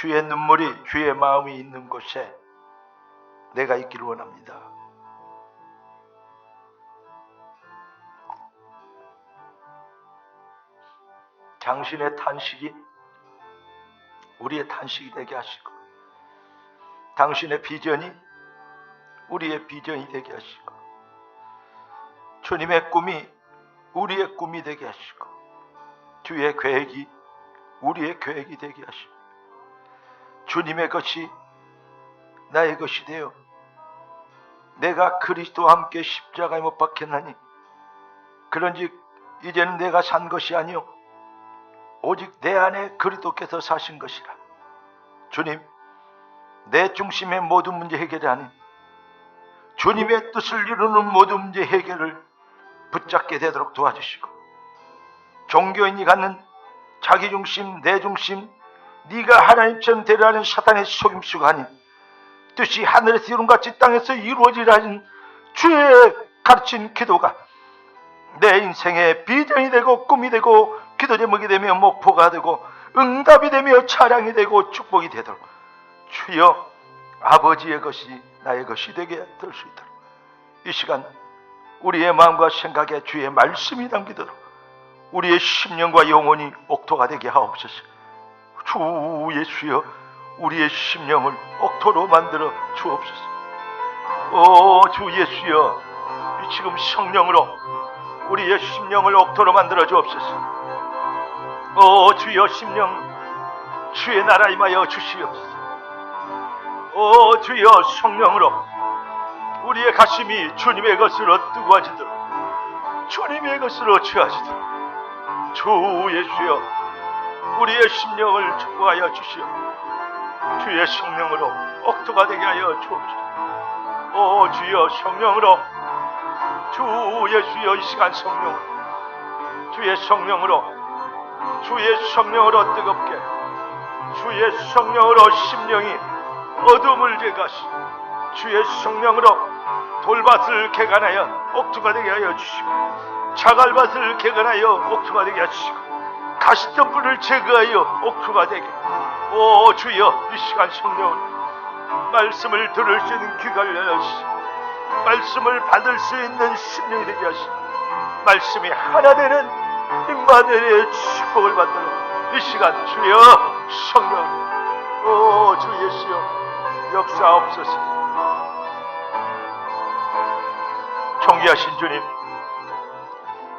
주의 눈물이 주의 마음이 있는 곳에 내가 있기를 원합니다. 당신의 탄식이 우리의 탄식이 되게 하시고, 당신의 비전이 우리의 비전이 되게 하시고, 주님의 꿈이 우리의 꿈이 되게 하시고, 주의 계획이 우리의 계획이 되게 하시고, 주님의 것이 나의 것이 되어 내가 그리스도와 함께 십자가에 못 박혔나니 그런즉 이제는 내가 산 것이 아니요 오직 내 안에 그리스도께서 사신 것이라. 주님, 내 중심의 모든 문제 해결이 아닌 주님의 뜻을 이루는 모든 문제 해결을 붙잡게 되도록 도와주시고, 종교인이 갖는 자기중심, 내중심, 네가 하나님처럼 되려는 사탄의 속임수가 아닌 뜻이 하늘에서 이룬같이 땅에서 이루어지라는 주의 가르친 기도가 내 인생의 비전이 되고 꿈이 되고 기도 제목이 되며 목표가 되고 응답이 되며 찬양이 되고 축복이 되도록 주여 아버지의 것이 나의 것이 되게 될 수 있도록 이 시간 우리의 마음과 생각에 주의 말씀이 담기도록 우리의 심령과 영혼이 옥토가 되게 하옵소서. 주 예수여, 우리의 심령을 옥토로 만들어 주옵소서. 주 예수여, 지금 성령으로 우리의 심령을 옥토로 만들어 주옵소서. 주여, 심령 주의 나라 임하여 주시옵소서. 주여, 성령으로 우리의 가슴이 주님의 것으로 뜨거워지도록, 주님의 것으로 취하지도록 주 예수여, 우리의 심령을 축복하여 주시오. 주의 성령으로 옥토가 되게 하여 주옵소서. 주여, 성령으로, 주 예수여, 이 시간 성령, 주의 성령으로 뜨겁게, 주의 성령으로 심령이 어둠을 제거하시고, 주의 성령으로 돌밭을 개간하여 옥토가 되게 하여 주시고, 자갈밭을 개간하여 옥토가 되게 하시고, 가시덤불을 제거하여 옥토가 되게. 주여, 이 시간 성령을 말씀을 들을 수 있는 귀를 열어주시고, 말씀을 받을 수 있는 심령이 되게 하시고, 말씀이 하나 되는 임마누엘의 축복을 받도록 이 시간 주여 성령, 주 예수여, 역사옵소서. 존귀하신 주님,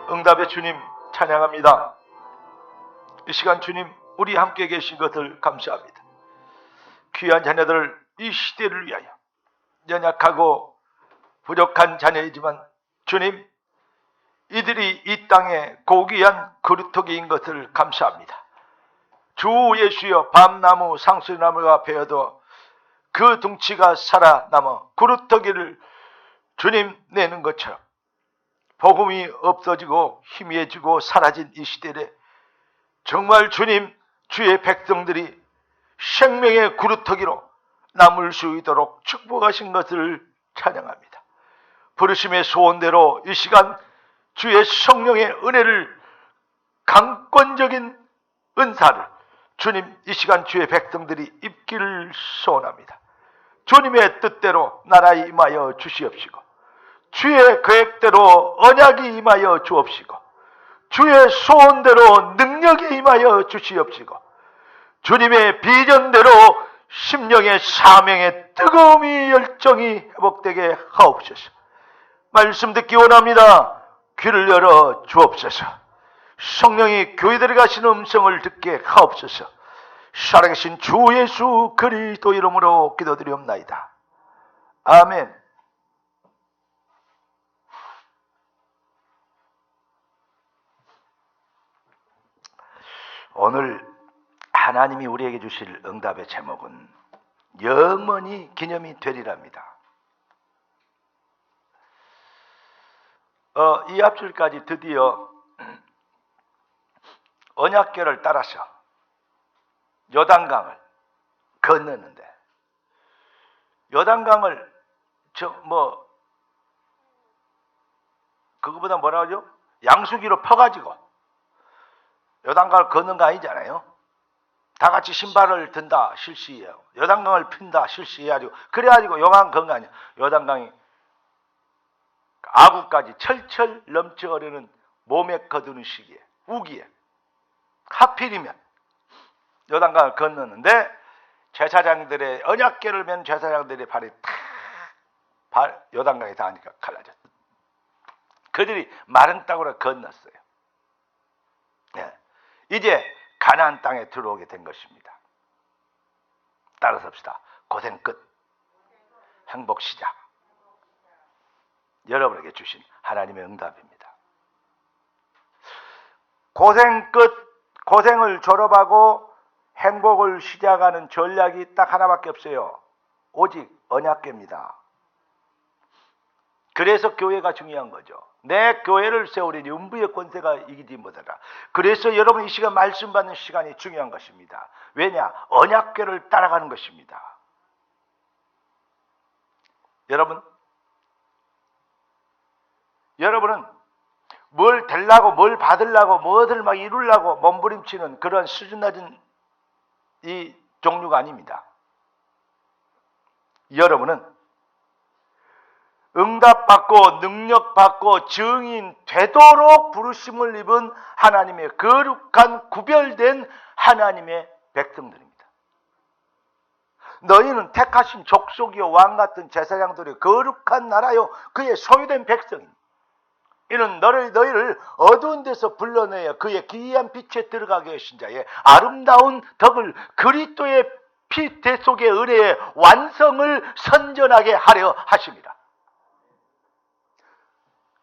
응답의 주님 찬양합니다. 이 시간 주님 우리 함께 계신 것을 감사합니다. 귀한 자녀들을 이 시대를 위하여, 연약하고 부족한 자녀이지만 주님, 이들이 이 땅에 고귀한 그루터기인 것을 감사합니다. 주 예수여, 밤나무 상수나무가 베어도 그 둥치가 살아남아 그루터기를 주님 내는 것처럼 복음이 없어지고 희미해지고 사라진 이 시대에 정말 주님, 주의 백성들이 생명의 그루터기로 남을 수 있도록 축복하신 것을 찬양합니다. 부르심의 소원대로 이 시간 주의 성령의 은혜를, 강권적인 은사를 주님 이 시간 주의 백성들이 입기를 소원합니다. 주님의 뜻대로 나라에 임하여 주시옵시고, 주의 계획대로 언약이 임하여 주옵시고, 주의 소원대로 능력이 임하여 주시옵시고, 주님의 비전대로 심령의 사명의 뜨거움이 열정이 회복되게 하옵소서. 말씀 듣기 원합니다. 귀를 열어 주옵소서. 성령이 교회들에 가시는 음성을 듣게 하옵소서. 살아계신 주 예수 그리스도 이름으로 기도드리옵나이다. 아멘. 오늘 하나님이 우리에게 주실 응답의 제목은 영원히 기념이 되리랍니다. 이 앞줄까지 드디어 언약궤를 따라서 요단강을 건너는데, 요단강을 그거보다 뭐라 하죠? 양수기로 퍼가지고 요단강을 걷는 거 아니잖아요. 다 같이 신발을 든다 실시해요. 요단강을 핀다 실시해가지고 그래가지고 요한 건거 아니야. 요단강이 아구까지 철철 넘쳐오르는 몸에 거두는 시기에 우기에 하필이면 요단강을 건너는데 제사장들의 언약궤를 맨 제사장들의 발이 요단강에 닿으니까 갈라졌어. 그들이 마른 땅으로 건넜어요. 네. 이제 가나안 땅에 들어오게 된 것입니다. 따라서 합시다. 고생 끝, 행복 시작. 여러분에게 주신 하나님의 응답입니다. 고생 끝, 고생을 졸업하고 행복을 시작하는 전략이 딱 하나밖에 없어요. 오직 언약궤입니다. 그래서 교회가 중요한 거죠. 내 교회를 세우리니 음부의 권세가 이기지 못하라. 그래서 여러분 이 시간 말씀 받는 시간이 중요한 것입니다. 왜냐? 언약궤를 따라가는 것입니다. 여러분은 뭘 되려고 뭘 받으려고 뭐를 막 이루려고 몸부림치는 그런 수준 낮은 이 종류가 아닙니다. 여러분은 응답받고 능력받고 증인 되도록 부르심을 입은 하나님의 거룩한 구별된 하나님의 백성들입니다. 너희는 택하신 족속이요 왕같은 제사장들의 거룩한 나라요 그의 소유된 백성입니다. 이는 너희를 어두운 데서 불러내어 그의 기이한 빛에 들어가게 하신 자의 아름다운 덕을 그리스도의 피 대속의 은혜의 완성을 선전하게 하려 하십니다.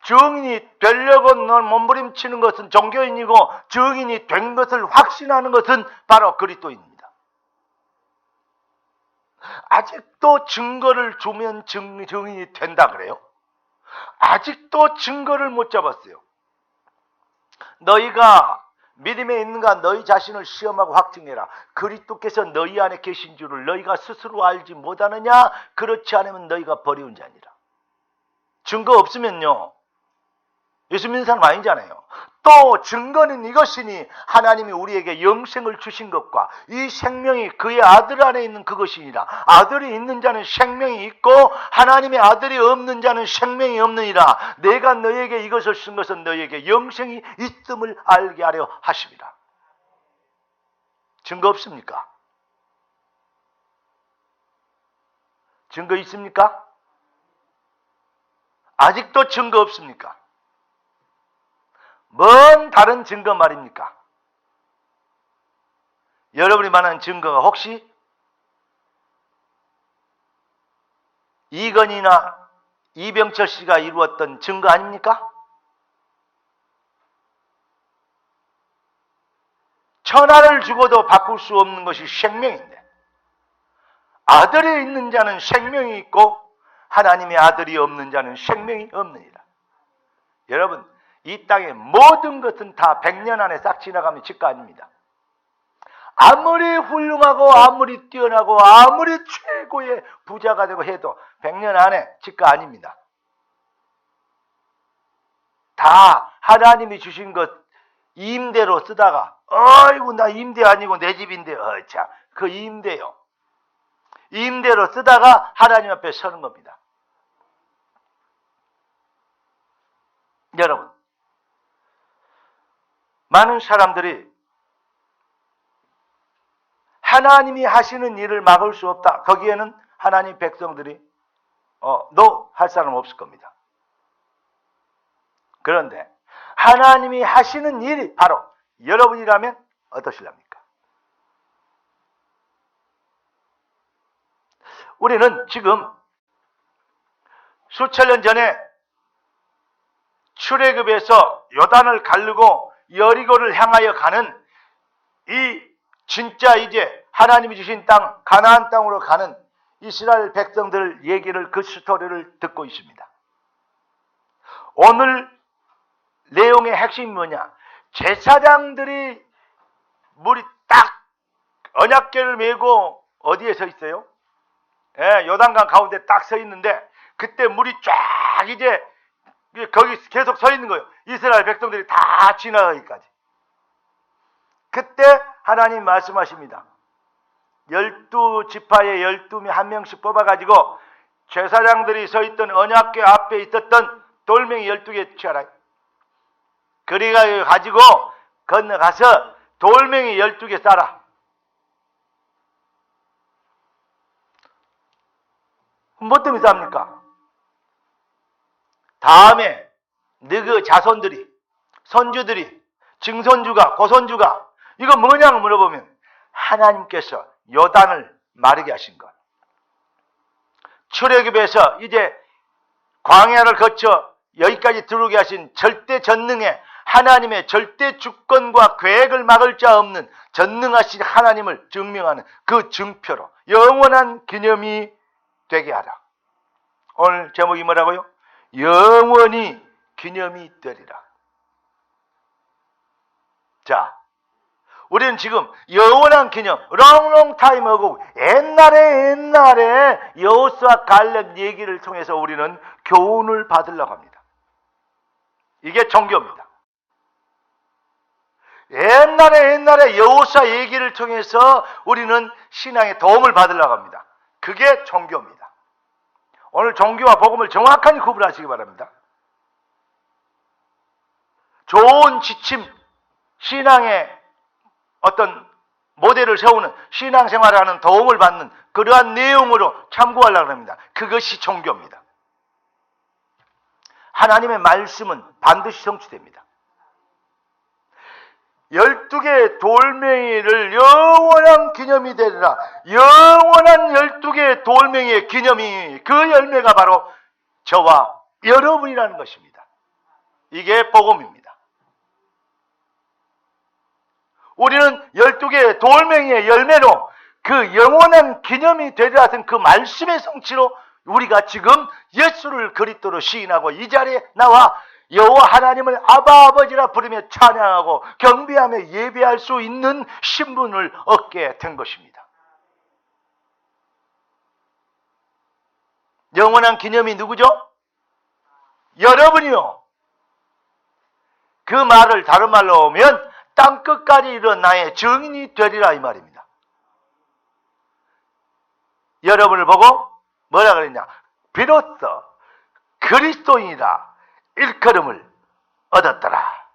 증인이 되려고 몸부림치는 것은 종교인이고 증인이 된 것을 확신하는 것은 바로 그리스도인입니다. 아직도 증거를 주면 증인이 된다 그래요? 아직도 증거를 못 잡았어요. 너희가 믿음에 있는가 너희 자신을 시험하고 확증해라. 그리스도께서 너희 안에 계신 줄을 너희가 스스로 알지 못하느냐? 그렇지 않으면 너희가 버리운 자니라. 증거 없으면요 예수 믿는 사람 아니잖아요. 또 증거는 이것이니 하나님이 우리에게 영생을 주신 것과 이 생명이 그의 아들 안에 있는 그것이니라. 아들이 있는 자는 생명이 있고 하나님의 아들이 없는 자는 생명이 없느니라. 내가 너에게 이것을 쓴 것은 너에게 영생이 있음을 알게 하려 하십니다. 증거 없습니까? 증거 있습니까? 아직도 증거 없습니까? 뭔 다른 증거 말입니까? 여러분이 말하는 증거가 혹시 이건희나 이병철 씨가 이루었던 증거 아닙니까? 천하를 주고도 바꿀 수 없는 것이 생명인데 아들이 있는 자는 생명이 있고 하나님의 아들이 없는 자는 생명이 없느니라. 여러분 이 땅의 모든 것은 다 100년 안에 싹 지나가면 집가 아닙니다. 아무리 훌륭하고 아무리 뛰어나고 아무리 최고의 부자가 되고 해도 100년 안에 집가 아닙니다. 다 하나님이 주신 것 임대로 쓰다가 어이구 나 임대 아니고 내 집인데 참 그 임대요. 임대로 쓰다가 하나님 앞에 서는 겁니다. 여러분 많은 사람들이 하나님이 하시는 일을 막을 수 없다. 거기에는 하나님 백성들이 너 할 사람 없을 겁니다. 그런데 하나님이 하시는 일이 바로 여러분이라면 어떠실랍니까? 우리는 지금 수천 년 전에 출애굽에서 요단을 가르고 여리고를 향하여 가는 이 진짜 이제 하나님이 주신 땅 가나안 땅으로 가는 이스라엘 백성들 얘기를 그 스토리를 듣고 있습니다. 오늘 내용의 핵심이 뭐냐? 제사장들이 물이 딱 언약궤를 메고 어디에 서 있어요? 요단강 가운데 딱 서 있는데 그때 물이 쫙 이제 거기 계속 서 있는 거예요. 이스라엘 백성들이 다 지나가기까지. 그때 하나님 말씀하십니다. 12지파에 12명 뽑아가지고 제사장들이 서 있던 언약궤 앞에 있었던 돌멩이 12개 취하라. 그리가 가지고 건너가서 돌멩이 12개 싸라. 뭐 때문에 쌉니까? 다음에 너그 자손들이, 선주들이, 증손주가, 고손주가 이거 뭐냐고 물어보면 하나님께서 요단을 마르게 하신 것. 출애굽에서 이제 광야를 거쳐 여기까지 들어오게 하신 절대 전능의 하나님의 절대 주권과 계획을 막을 자 없는 전능하신 하나님을 증명하는 그 증표로 영원한 기념이 되게 하라. 오늘 제목이 뭐라고요? 영원히 기념이 되리라. 자, 우리는 지금 영원한 기념, long time ago, 옛날에 여호수아 갈렙 얘기를 통해서 우리는 교훈을 받으려고 합니다. 이게 종교입니다. 옛날에 여호수아 얘기를 통해서 우리는 신앙의 도움을 받으려고 합니다. 그게 종교입니다. 오늘 종교와 복음을 정확하게 구분하시기 바랍니다. 좋은 지침, 신앙의 어떤 모델을 세우는 신앙생활을 하는 도움을 받는 그러한 내용으로 참고하려고 합니다. 그것이 종교입니다. 하나님의 말씀은 반드시 성취됩니다. 12개의 돌멩이를 영원한 기념이 되리라. 영원한 12개의 돌멩이의 기념이, 그 열매가 바로 저와 여러분이라는 것입니다. 이게 복음입니다. 우리는 12개의 돌멩이의 열매로 그 영원한 기념이 되리라 하던 그 말씀의 성취로 우리가 지금 예수를 그리스도로 시인하고 이 자리에 나와 여호와 하나님을 아바 아버지라 부르며 찬양하고 경배하며 예배할 수 있는 신분을 얻게 된 것입니다. 영원한 기념이 누구죠? 여러분이요. 그 말을 다른 말로 하면 땅끝까지 이른 나의 증인이 되리라 이 말입니다. 여러분을 보고 뭐라 그랬냐? 비로소 그리스도인이라 일컬음을 얻었더라.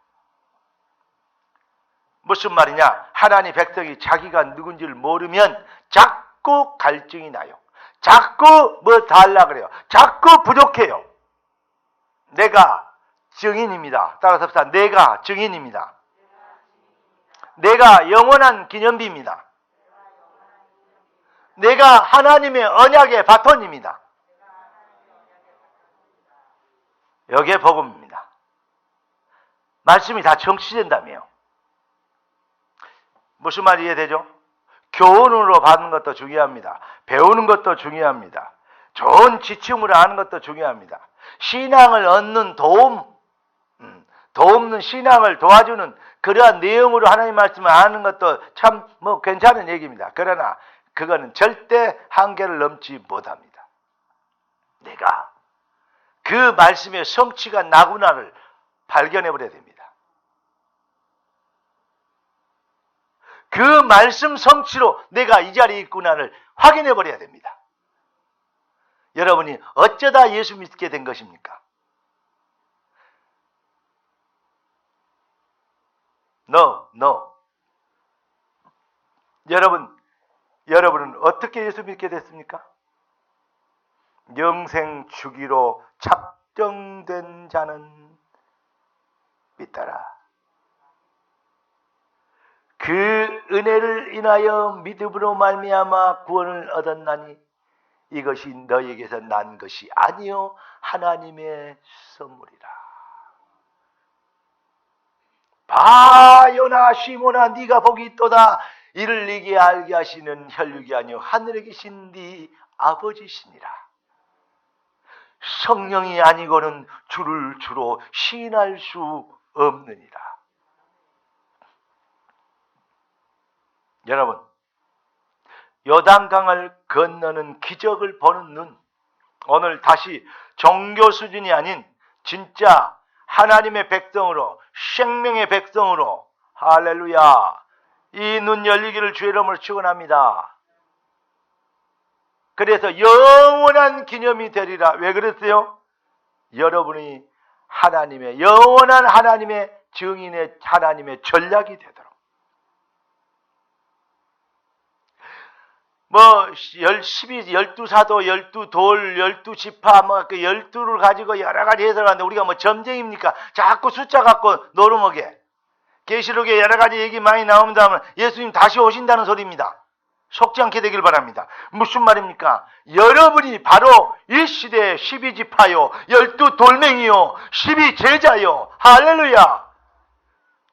무슨 말이냐? 하나님 백성이 자기가 누군지를 모르면 자꾸 갈증이 나요. 자꾸 뭐 달라 그래요. 자꾸 부족해요. 내가 증인입니다. 따라서 합시다. 내가 증인입니다. 내가 영원한 기념비입니다. 내가 하나님의 언약의 바톤입니다. 여기에 복음입니다. 말씀이 다 성취된다며요. 무슨 말이 이해되죠? 교훈으로 받는 것도 중요합니다. 배우는 것도 중요합니다. 좋은 지침으로 하는 것도 중요합니다. 신앙을 얻는 도움는 신앙을 도와주는 그러한 내용으로 하나님 말씀을 아는 것도 참 괜찮은 얘기입니다. 그러나 그거는 절대 한계를 넘지 못합니다. 내가 그 말씀의 성취가 나구나를 발견해 버려야 됩니다. 그 말씀 성취로 내가 이 자리에 있구나를 확인해 버려야 됩니다. 여러분이 어쩌다 예수 믿게 된 것입니까? No. 여러분은 어떻게 예수 믿게 됐습니까? 영생 주기로 작정된 자는 믿더라. 그 은혜를 인하여 믿음으로 말미암아 구원을 얻었나니 이것이 너희에게서 난 것이 아니요 하나님의 선물이라. 봐 요나 시몬아 네가 복이 있도다. 이를 네게 알게 하시는 혈육이 아니요 하늘에 계신 네 아버지시니라. 성령이 아니고는 주를 주로 시인할 수 없느니라. 여러분, 요단강을 건너는 기적을 보는 눈, 오늘 다시 종교 수준이 아닌 진짜 하나님의 백성으로, 생명의 백성으로, 할렐루야, 이 눈 열리기를 주의 이름으로 축원합니다. 그래서 영원한 기념이 되리라. 왜 그랬어요? 여러분이 하나님의 영원한 하나님의 증인의 하나님의 전략이 되도록. 뭐 12사도, 12돌, 12지파 그 12를 가지고 여러 가지 해석하는데 우리가 뭐 점쟁입니까? 자꾸 숫자 갖고 노름하게. 계시록에 여러 가지 얘기 많이 나옵니다 하면 예수님 다시 오신다는 소리입니다. 속지 않게 되길 바랍니다. 무슨 말입니까? 여러분이 바로 이 시대의 12지파요, 12돌멩이요, 12제자요. 할렐루야.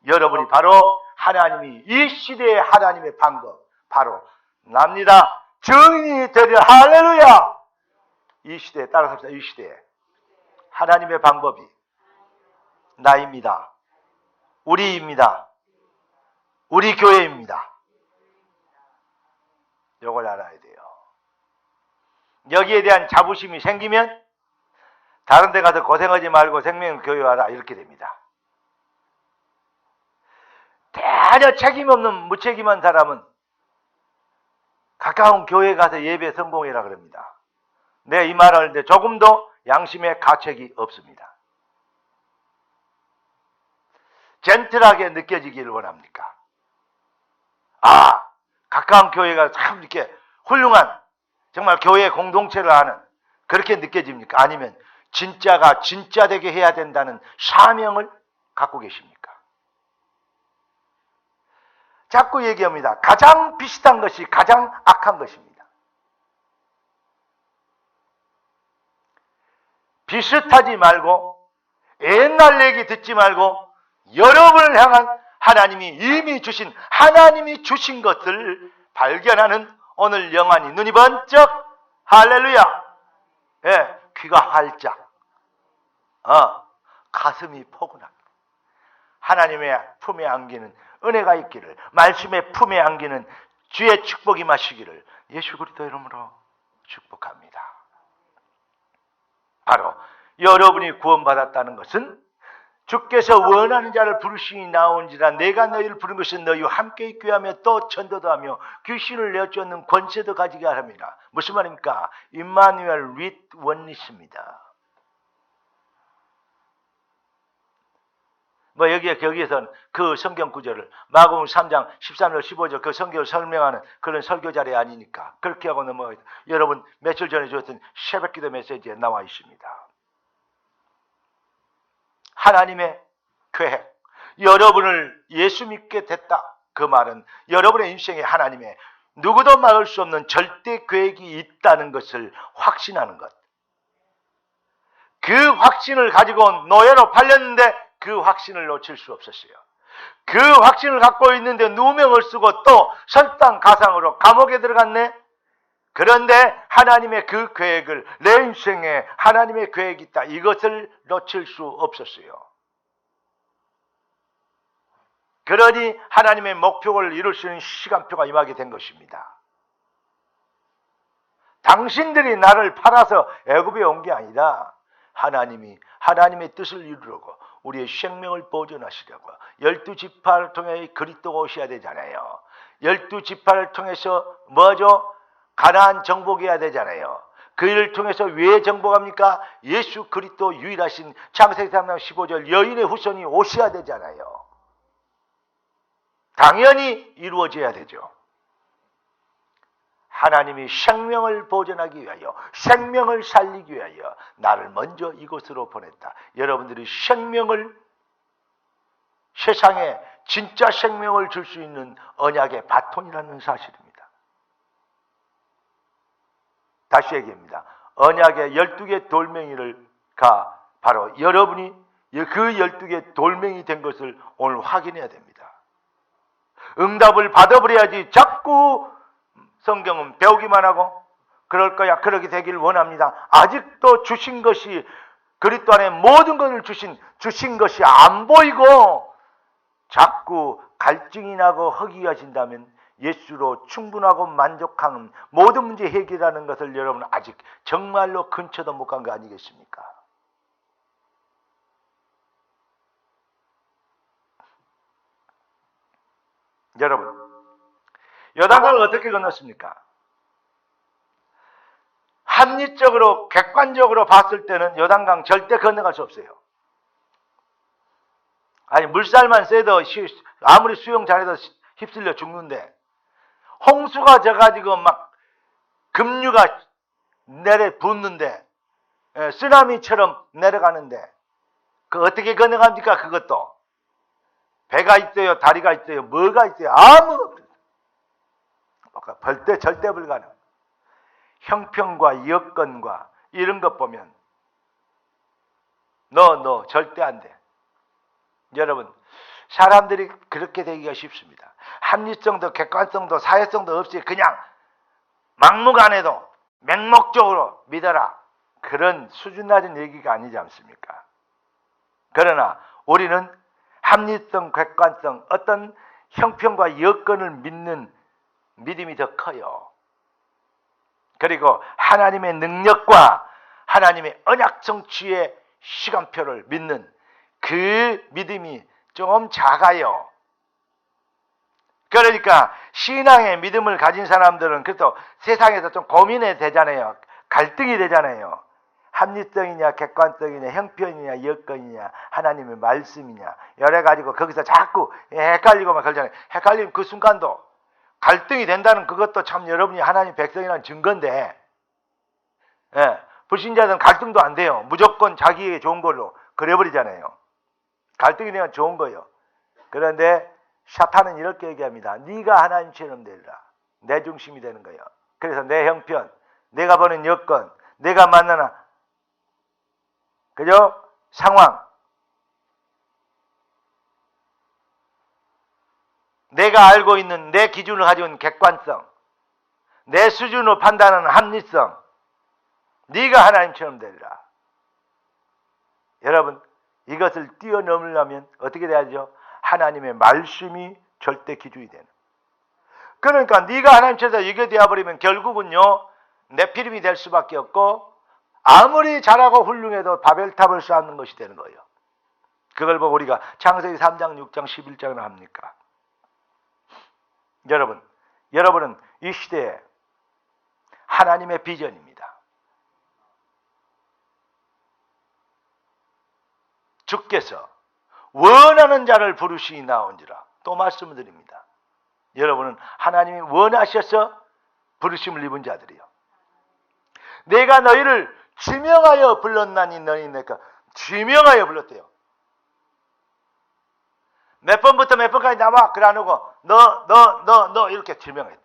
여러분이 바로 하나님이 이 시대의 하나님의 방법 바로 납니다. 증인이 되려. 할렐루야. 이 시대에 따라서 이 시대에 하나님의 방법이 나입니다. 우리입니다. 우리 교회입니다. 이걸 알아야 돼요. 여기에 대한 자부심이 생기면 다른 데 가서 고생하지 말고 생명을 교육하라 이렇게 됩니다. 전혀 책임 없는 무책임한 사람은 가까운 교회 가서 예배 성공해라 그럽니다. 내 이 말을 하는데 조금도 양심의 가책이 없습니다. 젠틀하게 느껴지기를 원합니까? 아, 가까운 교회가 참 이렇게 훌륭한 정말 교회 공동체를 하는 그렇게 느껴집니까? 아니면 진짜가 진짜 되게 해야 된다는 사명을 갖고 계십니까? 자꾸 얘기합니다. 가장 비슷한 것이 가장 악한 것입니다. 비슷하지 말고 옛날 얘기 듣지 말고 여러분을 향한 하나님이 이미 주신 하나님이 주신 것을 발견하는 오늘 영안이 눈이 번쩍 할렐루야. 예, 귀가 활짝 가슴이 포근하게 하나님의 품에 안기는 은혜가 있기를 말씀의 품에 안기는 주의 축복이 마시기를 예수 그리스도 이름으로 축복합니다. 바로 여러분이 구원받았다는 것은 주께서 원하는 자를 부르시니 나온지라 내가 너희를 부른 것은 너희와 함께 있게 하며 또 전도도 하며 귀신을 내쫓는 권세도 가지게 하랍니다. 무슨 말입니까? 임마누엘 with 원리스입니다. 뭐 여기에서는 그 성경 구절을 마가복음 3장 13절 15절 그 성경을 설명하는 그런 설교 자리 아니니까 그렇게 하고 넘어가겠다. 여러분 며칠 전에 주었던 새벽기도 메시지에 나와 있습니다. 하나님의 계획, 여러분을 예수 믿게 됐다. 그 말은 여러분의 인생에 하나님의 누구도 막을 수 없는 절대 계획이 있다는 것을 확신하는 것. 그 확신을 가지고 노예로 팔렸는데 그 확신을 놓칠 수 없었어요. 그 확신을 갖고 있는데 누명을 쓰고 또 설당 가상으로 감옥에 들어갔네. 그런데 하나님의 그 계획을 내 인생에 하나님의 계획이 있다. 이것을 놓칠 수 없었어요. 그러니 하나님의 목표를 이룰 수 있는 시간표가 임하게 된 것입니다. 당신들이 나를 팔아서 애굽에 온 게 아니라 하나님이 하나님의 뜻을 이루려고 우리의 생명을 보존하시려고 12지파를 통해 그리스도가 오셔야 되잖아요. 12지파를 통해서 뭐죠? 가나안 정복해야 되잖아요. 그 일을 통해서 왜 정복합니까? 예수 그리스도 유일하신 창세기 3장 15절 여인의 후손이 오셔야 되잖아요. 당연히 이루어져야 되죠. 하나님이 생명을 보존하기 위하여 생명을 살리기 위하여 나를 먼저 이곳으로 보냈다. 여러분들이 생명을 세상에 진짜 생명을 줄 수 있는 언약의 바톤이라는 사실입니다. 다시 얘기합니다. 언약의 12개 돌멩이가 바로 여러분이 그 12개 돌멩이 된 것을 오늘 확인해야 됩니다. 응답을 받아버려야지 자꾸 성경은 배우기만 하고 그럴 거야 그렇게 되길 원합니다. 아직도 주신 것이 그리스도 안에 모든 것을 주신 것이 안 보이고 자꾸 갈증이 나고 허기가진다면 예수로 충분하고 만족하는 모든 문제 해결하는 것을 여러분 아직 정말로 근처도 못 간 거 아니겠습니까? 여러분 요단강을 어떻게 건넜습니까? 합리적으로 객관적으로 봤을 때는 요단강 절대 건너갈 수 없어요. 아니 물살만 쐬도 아무리 수영 잘해도 휩쓸려 죽는데, 홍수가 져가지고 막 급류가 내려 붓는데, 쓰나미처럼 내려가는데 그 어떻게 건너갑니까? 그것도 배가 있어요, 다리가 있어요, 뭐가 있어요? 아무 절대 불가능. 형평과 여건과 이런 것 보면 너 절대 안 돼. 여러분, 사람들이 그렇게 되기가 쉽습니다. 합리성도 객관성도 사회성도 없이 그냥 막무가내도 맹목적으로 믿어라, 그런 수준 낮은 얘기가 아니지 않습니까? 그러나 우리는 합리성, 객관성, 어떤 형평과 여건을 믿는 믿음이 더 커요. 그리고 하나님의 능력과 하나님의 언약 성취의 시간표를 믿는 그 믿음이 좀 작아요. 그러니까 신앙의 믿음을 가진 사람들은 그래도 세상에서 좀 고민이 되잖아요. 갈등이 되잖아요. 합리성이냐 객관성이냐 형편이냐 여건이냐 하나님의 말씀이냐 여러 가지고 거기서 자꾸 헷갈리고만 그러잖아요. 헷갈리면 그 순간도 갈등이 된다는 그것도 참 여러분이 하나님 백성이라는 증거인데, 불신자들은 갈등도 안 돼요. 무조건 자기에게 좋은 걸로 그래버리잖아요. 갈등이 되면 좋은 거예요. 그런데 사탄은 이렇게 얘기합니다. 네가 하나님처럼 되리라. 내 중심이 되는 거예요. 그래서 내 형편, 내가 보는 여건, 내가 만나는 그죠? 상황, 내가 알고 있는 내 기준을 가지고 있는 객관성, 내 수준으로 판단하는 합리성, 네가 하나님처럼 되리라. 여러분, 이것을 뛰어넘으려면 어떻게 돼야죠? 하나님의 말씀이 절대 기준이 되는. 그러니까 네가 하나님처럼 이게 되어버리면 결국은요, 네피림이 될 수밖에 없고 아무리 잘하고 훌륭해도 바벨탑을 쌓는 것이 되는 거예요. 그걸 보고 우리가 창세기 3장, 6장, 11장을 합니까? 여러분은 이 시대에 하나님의 비전입니다. 주께서 원하는 자를 부르시니 나온지라. 또 말씀을 드립니다. 여러분은 하나님이 원하셔서 부르심을 입은 자들이요. 내가 너희를 지명하여 불렀나니 너희 내가 지명하여 불렀대요. 몇 번부터 몇 번까지 나와 그래 안 오고 너 이렇게 지명했대요.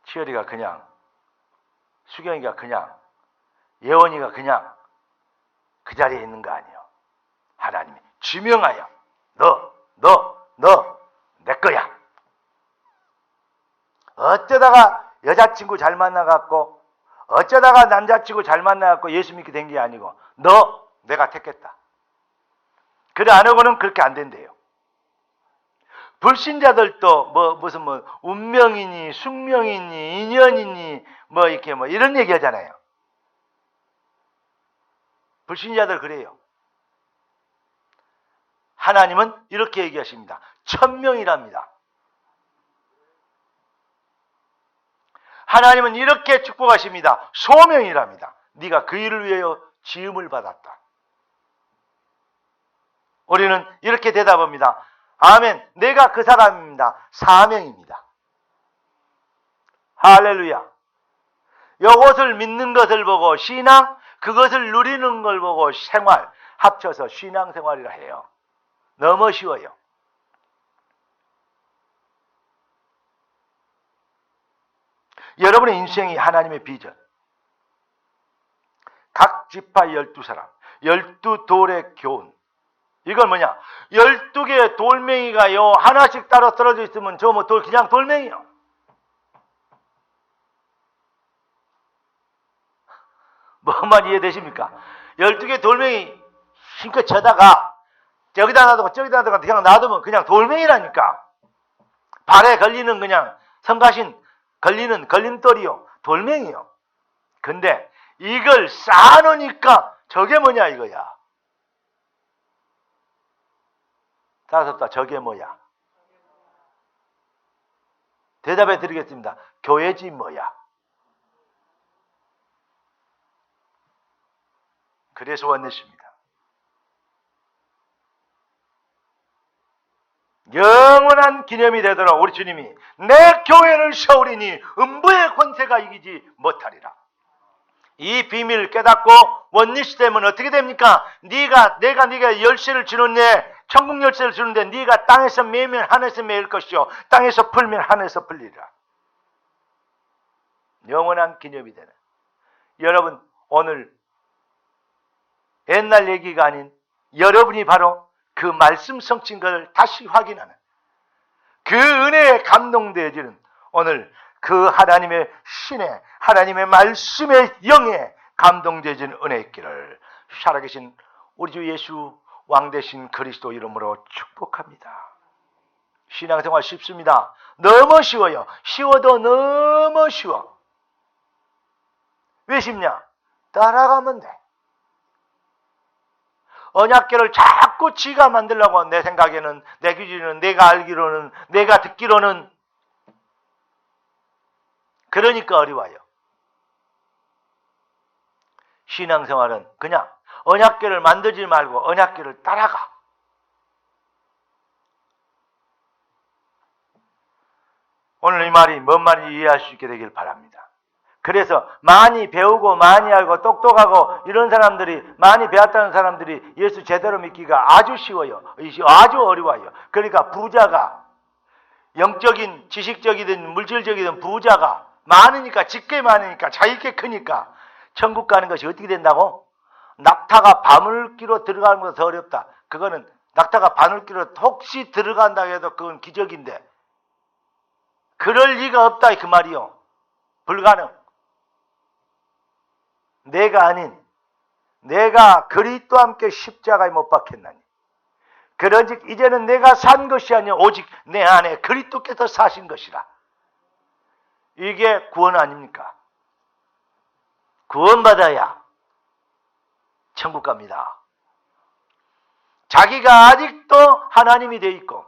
치열이가 그냥, 수경이가 그냥, 예원이가 그냥 그 자리에 있는 거 아니에요. 하나님이 지명하여 너 내 거야. 어쩌다가 여자친구 잘 만나갖고 어쩌다가 남자친구 잘 만나갖고 예수 믿게 된 게 아니고 너 내가 택했다. 그래 안 하고는 그렇게 안 된대요. 불신자들도 무슨 운명이니 숙명이니 인연이니 이렇게 이런 얘기 하잖아요. 불신자들 그래요. 하나님은 이렇게 얘기하십니다. 천명이랍니다. 하나님은 이렇게 축복하십니다. 소명이랍니다. 네가 그 일을 위하여 지음을 받았다. 우리는 이렇게 대답합니다. 아멘. 내가 그 사람입니다. 사명입니다. 할렐루야. 이것을 믿는 것을 보고 신앙, 그것을 누리는 걸 보고 생활, 합쳐서 신앙생활이라 해요. 너무 쉬워요. 여러분의 인생이 하나님의 비전. 각 지파 12사람, 12돌의 교훈. 이건 뭐냐? 12개의 돌멩이가 하나씩 따로 떨어져 있으면 그냥 돌멩이요. 뭐만 이해되십니까? 12개 돌멩이 힘껏 쳐다가 여기다 놔두고 저기다 놔두고 그냥 놔두면 그냥 돌멩이라니까. 발에 걸리는 그냥 성가신 걸리는 걸림돌이요. 돌멩이요. 근데 이걸 쌓아놓으니까 저게 뭐냐 이거야. 다섯다 저게 뭐야? 대답해 드리겠습니다. 교회지 뭐야? 그래서 원내십니다. 영원한 기념이 되도록 우리 주님이 내 교회를 세우리니 음부의 권세가 이기지 못하리라. 이 비밀을 깨닫고 원리시 되면 어떻게 됩니까? 내가 열쇠를 주는데, 천국 열쇠를 주는데 네가 땅에서 매면 하늘에서 매일 것이요 땅에서 풀면 하늘에서 풀리리라. 영원한 기념이 되는. 여러분, 오늘 옛날 얘기가 아닌 여러분이 바로 그 말씀 성취인 것을 다시 확인하는, 그 은혜에 감동되어지는 오늘 그 하나님의 신의, 하나님의 말씀의 영에 감동되어지는 은혜 있기를 살아계신 우리 주 예수 왕 되신 그리스도 이름으로 축복합니다. 신앙생활 쉽습니다. 너무 쉬워요. 쉬워도 너무 쉬워. 왜 쉽냐? 따라가면 돼. 언약궤를 자꾸 지가 만들려고, 내 생각에는, 내 기준에는, 내가 알기로는, 내가 듣기로는. 그러니까 어려워요. 신앙생활은 그냥 언약궤를 만들지 말고 언약궤를 따라가. 오늘 이 말이 뭔 말인지 이해할 수 있게 되길 바랍니다. 그래서 많이 배우고 많이 알고 똑똑하고 이런 사람들이, 많이 배웠다는 사람들이 예수 제대로 믿기가 아주 쉬워요. 아주 어려워요. 그러니까 부자가, 영적인, 지식적이든 물질적이든 부자가 많으니까, 직계 많으니까, 자기께 크니까 천국 가는 것이 어떻게 된다고? 낙타가 바물기로 들어가는 것보다 더 어렵다. 그거는 낙타가 바물기로 혹시 들어간다 해도 그건 기적인데, 그럴 리가 없다 그 말이요. 불가능. 내가 아닌, 내가 그리스도와 함께 십자가에 못 박혔나니, 그런즉 이제는 내가 산 것이 아니라 오직 내 안에 그리스도께서 사신 것이라. 이게 구원 아닙니까? 구원받아야 천국 갑니다. 자기가 아직도 하나님이 되어 있고,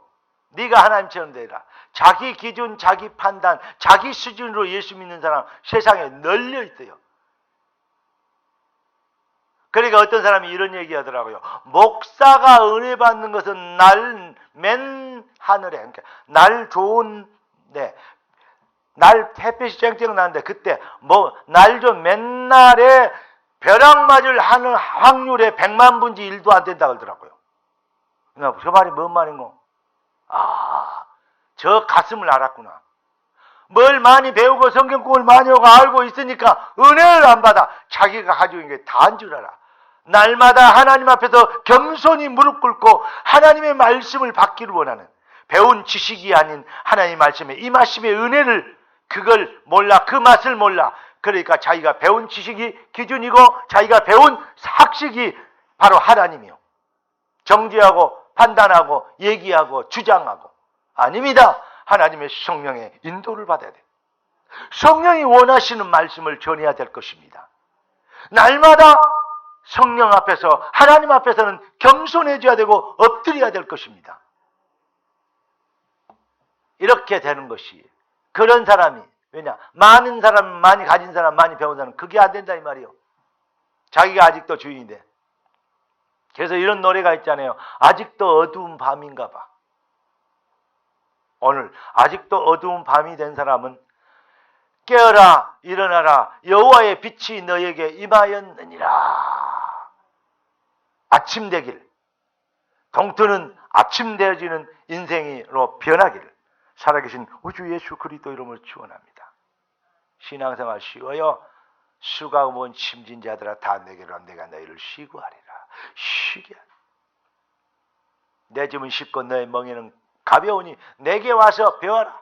네가 하나님처럼 되라. 자기 기준, 자기 판단, 자기 수준으로 예수 믿는 사람 세상에 널려 있어요. 그러니까 어떤 사람이 이런 얘기 하더라고요. 목사가 은혜 받는 것은 맨 하늘에, 그러니까 날 좋은, 날 햇빛이 쨍쨍 나는데, 그때 날 좀 맨날에 벼락 맞을 하는 확률에 100만 분지 1도 안 된다고 그러더라고요. 저 말이 뭔 말인고? 저 가슴을 알았구나. 뭘 많이 배우고 성경공을 많이 하고 알고 있으니까 은혜를 안 받아. 자기가 가지고 있는 게 다인 줄 알아. 날마다 하나님 앞에서 겸손히 무릎 꿇고 하나님의 말씀을 받기를 원하는, 배운 지식이 아닌 하나님의 말씀에 임하심의 은혜를, 그걸 몰라, 그 맛을 몰라. 그러니까 자기가 배운 지식이 기준이고 자기가 배운 학식이 바로 하나님이요. 정죄하고 판단하고 얘기하고 주장하고. 아닙니다. 하나님의 성령의 인도를 받아야 돼. 성령이 원하시는 말씀을 전해야 될 것입니다. 날마다 성령 앞에서, 하나님 앞에서는 겸손해져야 되고 엎드려야 될 것입니다. 이렇게 되는 것이, 그런 사람이, 왜냐? 많은 사람, 많이 가진 사람, 많이 배운 사람, 그게 안 된다 이 말이요. 자기가 아직도 주인인데. 그래서 이런 노래가 있잖아요. 아직도 어두운 밤인가 봐. 오늘 아직도 어두운 밤이 된 사람은 깨어라, 일어나라, 여호와의 빛이 너에게 임하였느니라. 아침 되길, 동트는 아침 되어지는 인생으로 변하기를 살아계신 우주 예수 그리스도 이름으로 축원합니다. 신앙생활 쉬워요. 수가 모은 침진자들아 다 내게로 내가 너희를 쉬구하리라. 쉬게 하리라. 내 짐은 쉽고 너의 멍에는 가벼우니 내게 와서 배워라.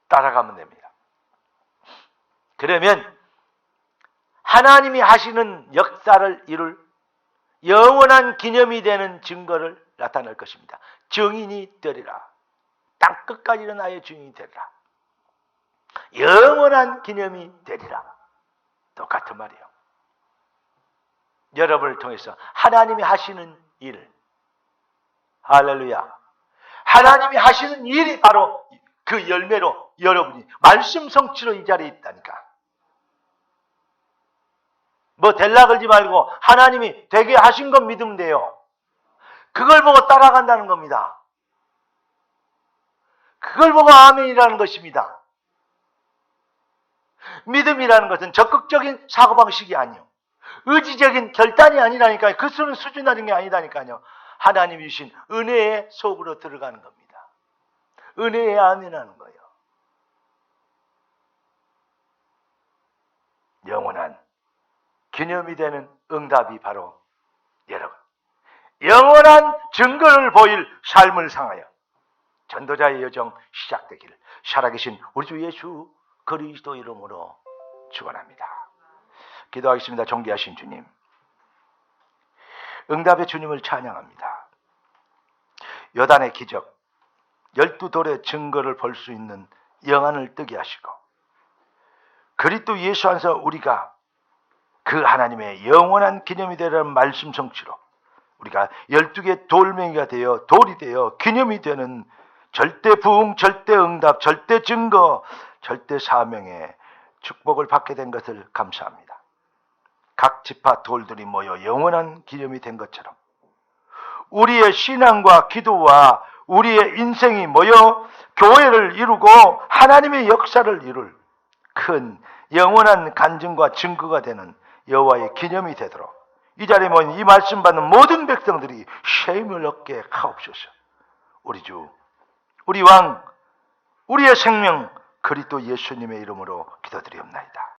따라가면 됩니다. 그러면 하나님이 하시는 역사를 이룰 영원한 기념이 되는 증거를 나타낼 것입니다. 증인이 되리라. 땅끝까지는 나의 증인이 되리라. 영원한 기념이 되리라. 똑같은 말이에요. 여러분을 통해서 하나님이 하시는 일, 할렐루야, 하나님이 하시는 일이 바로 그 열매로 여러분이 말씀 성취로 이 자리에 있다니까. 뭐 될라 그러지 말고 하나님이 되게 하신 것 믿으면 돼요. 그걸 보고 따라간다는 겁니다. 그걸 보고 아멘이라는 것입니다. 믿음이라는 것은 적극적인 사고방식이 아니요, 의지적인 결단이 아니라니까요. 그 수준하는 게 아니다니까요. 하나님이 주신 은혜의 속으로 들어가는 겁니다. 은혜의 아멘하는 거예요. 영원한 기념이 되는 응답이 바로 여러분, 영원한 증거를 보일 삶을 상하여 전도자의 여정 시작되기를 살아계신 우리 주 예수 그리스도 이름으로 축원합니다. 기도하겠습니다. 존귀하신 주님, 응답의 주님을 찬양합니다. 요단의 기적, 12돌의 증거를 볼 수 있는 영안을 뜨게 하시고, 그리스도 예수 안에서 우리가 그 하나님의 영원한 기념이 되라는 말씀 성취로 우리가 12개의 돌멩이가 되어 돌이 되어 기념이 되는 절대 부흥, 절대 응답, 절대 증거, 절대 사명의 축복을 받게 된 것을 감사합니다. 각 지파 돌들이 모여 영원한 기념이 된 것처럼 우리의 신앙과 기도와 우리의 인생이 모여 교회를 이루고 하나님의 역사를 이룰 큰 영원한 간증과 증거가 되는 여호와의 기념이 되도록 이 자리에 모인 이 말씀 받는 모든 백성들이 쉼을 얻게 하옵소서. 우리 주, 우리 왕, 우리의 생명 그리스도 예수님의 이름으로 기도드리옵나이다.